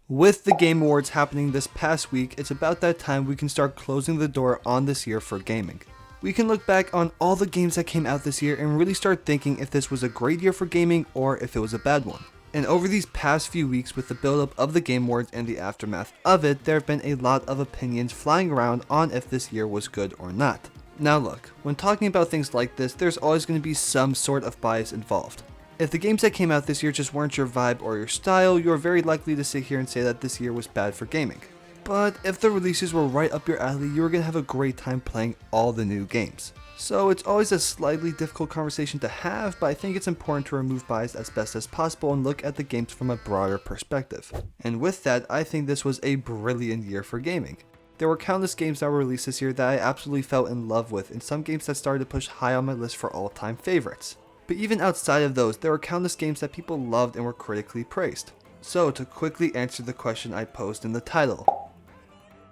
With the Game Awards happening this past week, it's about that time we can start closing the door on this year for gaming. We can look back on all the games that came out this year and really start thinking if this was a great year for gaming or if it was a bad one. And over these past few weeks with the build-up of the Game Awards and the aftermath of it, there have been a lot of opinions flying around on if this year was good or not. Now look, when talking about things like this, there's always going to be some sort of bias involved. If the games that came out this year just weren't your vibe or your style, you're very likely to sit here and say that this year was bad for gaming. But if the releases were right up your alley, you're going to have a great time playing all the new games. So it's always a slightly difficult conversation to have, but I think it's important to remove bias as best as possible and look at the games from a broader perspective. And with that, I think this was a brilliant year for gaming. There were countless games that were released this year that I absolutely fell in love with, and some games that started to push high on my list for all-time favorites. But even outside of those, there were countless games that people loved and were critically praised. So to quickly answer the question I posed in the title.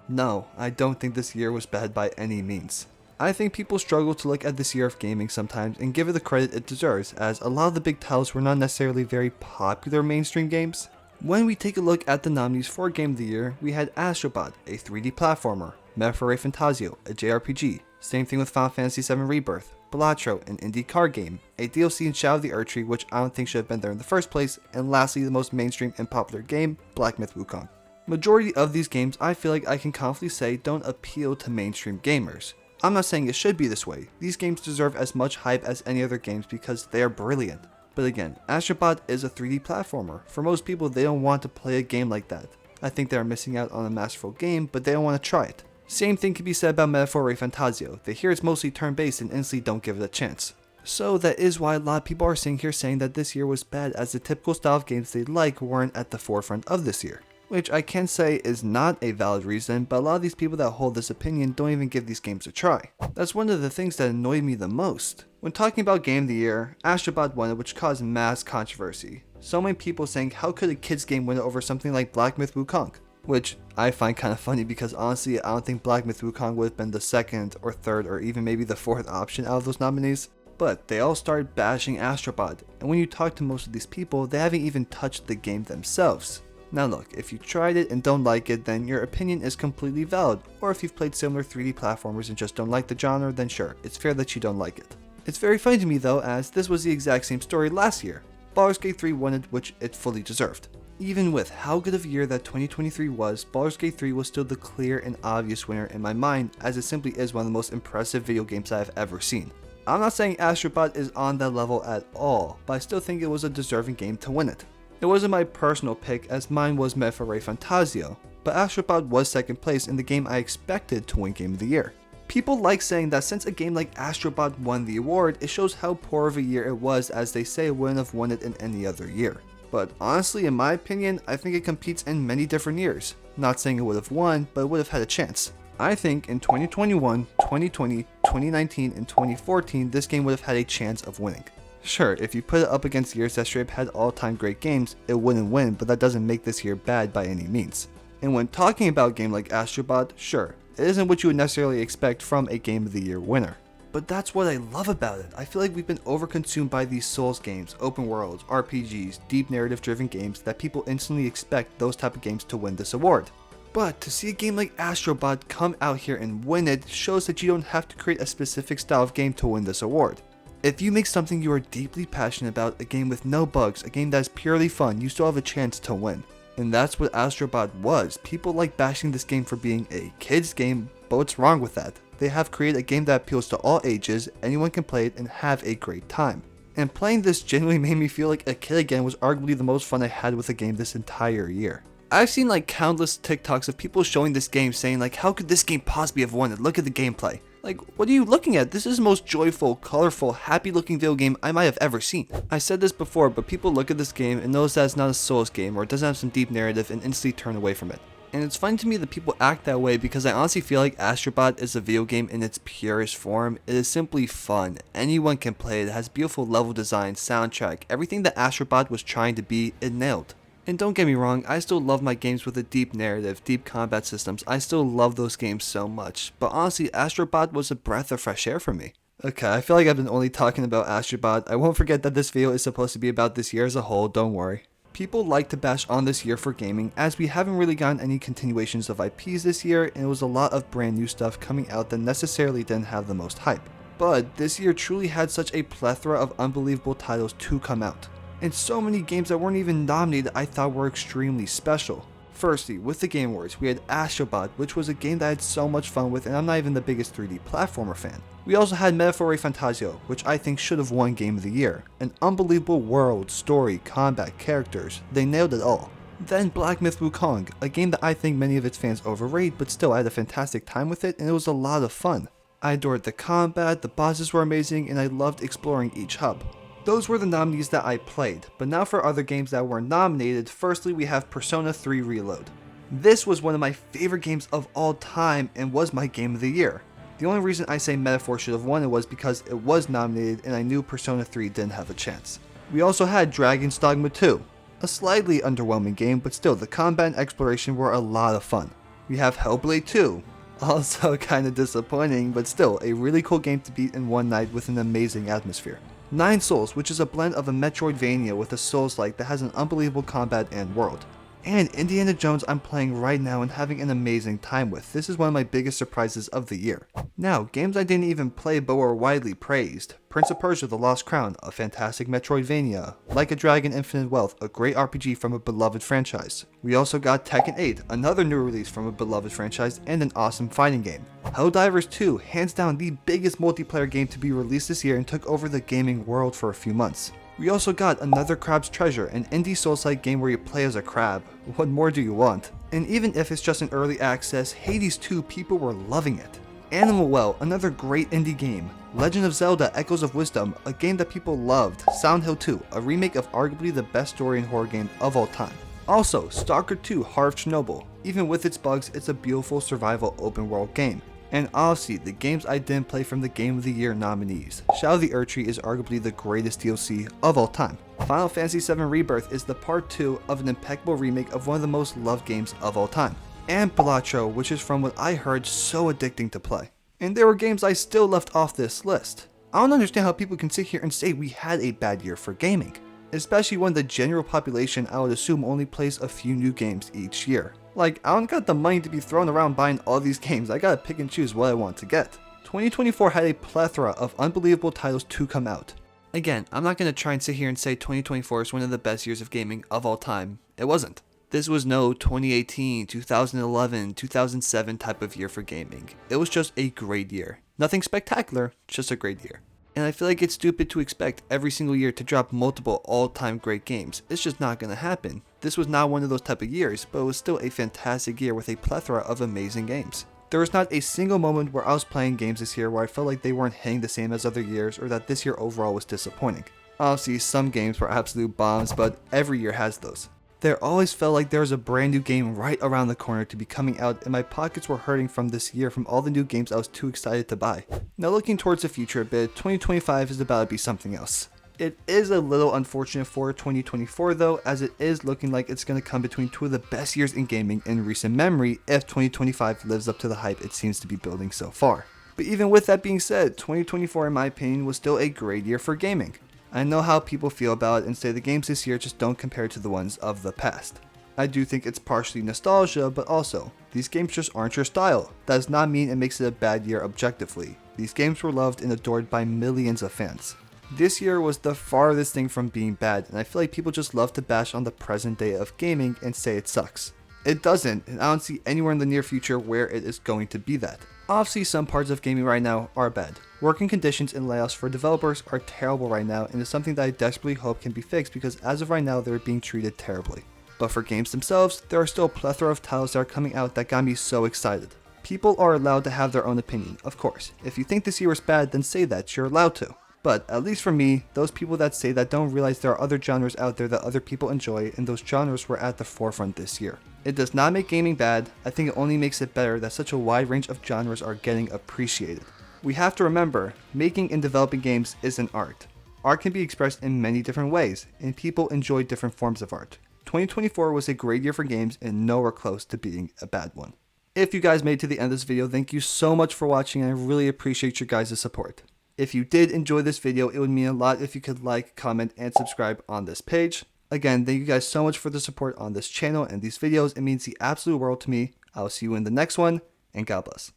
No, I don't think this year was bad by any means. I think people struggle to look at this year of gaming sometimes and give it the credit it deserves, as a lot of the big titles were not necessarily very popular mainstream games. When we take a look at the nominees for Game of the Year, we had Astrobot, a 3D platformer, Metro Fantasio, a JRPG, same thing with Final Fantasy VII Rebirth, Balatro, an indie card game, a DLC in Shadow of the Erdtree which I don't think should have been there in the first place, and lastly the most mainstream and popular game, Black Myth Wukong. Majority of these games I feel like I can confidently say don't appeal to mainstream gamers. I'm not saying it should be this way, these games deserve as much hype as any other games because they are brilliant. But again, Astrobot is a 3D platformer. For most people, they don't want to play a game like that. I think they are missing out on a masterful game, but they don't want to try it. Same thing can be said about Metaphor Fantasio. They hear it's mostly turn-based and instantly don't give it a chance. So that is why a lot of people are sitting here saying that this year was bad, as the typical style of games they like weren't at the forefront of this year. Which I can say is not a valid reason, but a lot of these people that hold this opinion don't even give these games a try. That's one of the things that annoyed me the most. When talking about Game of the Year, Astrobot won it, which caused mass controversy. So many people saying how could a kids game win it over something like Black Myth Wukong? Which I find kind of funny because honestly I don't think Black Myth Wukong would have been the second or third or even maybe the fourth option out of those nominees. But they all started bashing Astrobot, and when you talk to most of these people, they haven't even touched the game themselves. Now look, if you tried it and don't like it, then your opinion is completely valid, or if you've played similar 3D platformers and just don't like the genre, then sure, it's fair that you don't like it. It's very funny to me though, as this was the exact same story last year. Baldur's Gate 3 won it, which it fully deserved. Even with how good of a year that 2023 was, Baldur's Gate 3 was still the clear and obvious winner in my mind, as it simply is one of the most impressive video games I have ever seen. I'm not saying Astrobot is on that level at all, but I still think it was a deserving game to win it. It wasn't my personal pick, as mine was Metro Fantasio, but Astrobot was second place in the game I expected to win Game of the Year. People like saying that since a game like Astrobot won the award, it shows how poor of a year it was, as they say it wouldn't have won it in any other year. But honestly, in my opinion, I think it competes in many different years. Not saying it would have won, but it would have had a chance. I think in 2021, 2020, 2019, and 2014, this game would have had a chance of winning. Sure, if you put it up against years that straight up had all-time great games, it wouldn't win, but that doesn't make this year bad by any means. And when talking about a game like Astrobot, sure, it isn't what you would necessarily expect from a Game of the Year winner. But that's what I love about it. I feel like we've been overconsumed by these Souls games, open worlds, RPGs, deep narrative driven games that people instantly expect those type of games to win this award. But to see a game like Astrobot come out here and win it shows that you don't have to create a specific style of game to win this award. If you make something you are deeply passionate about, a game with no bugs, a game that is purely fun, you still have a chance to win. And that's what Astrobot was. People like bashing this game for being a kid's game, but what's wrong with that? They have created a game that appeals to all ages, anyone can play it and have a great time. And playing this genuinely made me feel like a kid again was arguably the most fun I had with a game this entire year. I've seen like countless TikToks of people showing this game saying like, how could this game possibly have won it? Look at the gameplay. Like, what are you looking at? This is the most joyful, colorful, happy looking video game I might have ever seen. I said this before, but people look at this game and notice that it's not a Souls game or it doesn't have some deep narrative and instantly turn away from it. And it's funny to me that people act that way because I honestly feel like Astrobot is a video game in its purest form. It is simply fun. Anyone can play it. It has beautiful level design, soundtrack, everything that Astrobot was trying to be, it nailed. And don't get me wrong, I still love my games with a deep narrative, deep combat systems. I still love those games so much. But honestly, Astrobot was a breath of fresh air for me. Okay, I feel like I've been only talking about Astrobot. I won't forget that this video is supposed to be about this year as a whole, don't worry. People like to bash on this year for gaming as we haven't really gotten any continuations of IPs this year, and it was a lot of brand new stuff coming out that necessarily didn't have the most hype. But this year truly had such a plethora of unbelievable titles to come out, and so many games that weren't even nominated I thought were extremely special. Firstly, with the Game Awards, we had Astrobot, which was a game that I had so much fun with, and I'm not even the biggest 3D platformer fan. We also had Metaphor Fantasio, which I think should have won Game of the Year. An unbelievable world, story, combat, characters, they nailed it all. Then Black Myth Wukong, a game that I think many of its fans overrate, but still I had a fantastic time with it and it was a lot of fun. I adored the combat, the bosses were amazing, and I loved exploring each hub. Those were the nominees that I played, but now for other games that were nominated. Firstly, we have Persona 3 Reload. This was one of my favorite games of all time and was my game of the year. The only reason I say Metaphor should have won it was because it was nominated and I knew Persona 3 didn't have a chance. We also had Dragon's Dogma 2, a slightly underwhelming game, but still the combat and exploration were a lot of fun. We have Hellblade 2, also kinda disappointing, but still a really cool game to beat in one night with an amazing atmosphere. Nine Souls, which is a blend of a Metroidvania with a Souls-like that has an unbelievable combat and world. And Indiana Jones I'm playing right now and having an amazing time with. This is one of my biggest surprises of the year. Now, games I didn't even play but were widely praised. Prince of Persia: The Lost Crown, a fantastic Metroidvania. Like a Dragon: Infinite Wealth, a great RPG from a beloved franchise. We also got Tekken 8, another new release from a beloved franchise and an awesome fighting game. Helldivers 2, hands down the biggest multiplayer game to be released this year and took over the gaming world for a few months. We also got Another Crab's Treasure, an indie Souls-like game where you play as a crab. What more do you want? And even if it's just an early access, Hades 2, people were loving it. Animal Well, another great indie game. Legend of Zelda: Echoes of Wisdom, a game that people loved. Silent Hill 2, a remake of arguably the best story and horror game of all time. Also, Stalker 2: Heart of Chernobyl. Even with its bugs, it's a beautiful survival open world game. And honestly, the games I didn't play from the Game of the Year nominees. Shadow of the Erdtree is arguably the greatest DLC of all time. Final Fantasy VII Rebirth is the part 2 of an impeccable remake of one of the most loved games of all time. And Balatro, which is from what I heard so addicting to play. And there were games I still left off this list. I don't understand how people can sit here and say we had a bad year for gaming. Especially when the general population I would assume only plays a few new games each year. Like, I don't got the money to be thrown around buying all these games, I gotta pick and choose what I want to get. 2024 had a plethora of unbelievable titles to come out. Again, I'm not gonna try and sit here and say 2024 is one of the best years of gaming of all time. It wasn't. This was no 2018, 2011, 2007 type of year for gaming. It was just a great year. Nothing spectacular, just a great year. And I feel like it's stupid to expect every single year to drop multiple all-time great games. It's just not gonna happen. This was not one of those type of years, but it was still a fantastic year with a plethora of amazing games. There was not a single moment where I was playing games this year where I felt like they weren't hitting the same as other years or that this year overall was disappointing. Obviously, some games were absolute bombs, but every year has those. There always felt like there was a brand new game right around the corner to be coming out, and my pockets were hurting from this year from all the new games I was too excited to buy. Now looking towards the future a bit, 2025 is about to be something else. It is a little unfortunate for 2024 though, as it is looking like it's going to come between two of the best years in gaming in recent memory if 2025 lives up to the hype it seems to be building so far. But even with that being said, 2024 in my opinion was still a great year for gaming. I know how people feel about it and say the games this year just don't compare to the ones of the past. I do think it's partially nostalgia, but also, these games just aren't your style. That does not mean it makes it a bad year objectively. These games were loved and adored by millions of fans. This year was the farthest thing from being bad, and I feel like people just love to bash on the present day of gaming and say it sucks. It doesn't, and I don't see anywhere in the near future where it is going to be that. Obviously, some parts of gaming right now are bad. Working conditions and layoffs for developers are terrible right now, and is something that I desperately hope can be fixed because as of right now, they're being treated terribly. But for games themselves, there are still a plethora of titles that are coming out that got me so excited. People are allowed to have their own opinion, of course. If you think this year was bad, then say that, you're allowed to. But at least for me, those people that say that don't realize there are other genres out there that other people enjoy, and those genres were at the forefront this year. It does not make gaming bad, I think it only makes it better that such a wide range of genres are getting appreciated. We have to remember, making and developing games is an art. Art can be expressed in many different ways, and people enjoy different forms of art. 2024 was a great year for games and nowhere close to being a bad one. If you guys made it to the end of this video, thank you so much for watching and I really appreciate your guys' support. If you did enjoy this video, it would mean a lot if you could like, comment, and subscribe on this page. Again, thank you guys so much for the support on this channel and these videos. It means the absolute world to me. I'll see you in the next one, and God bless.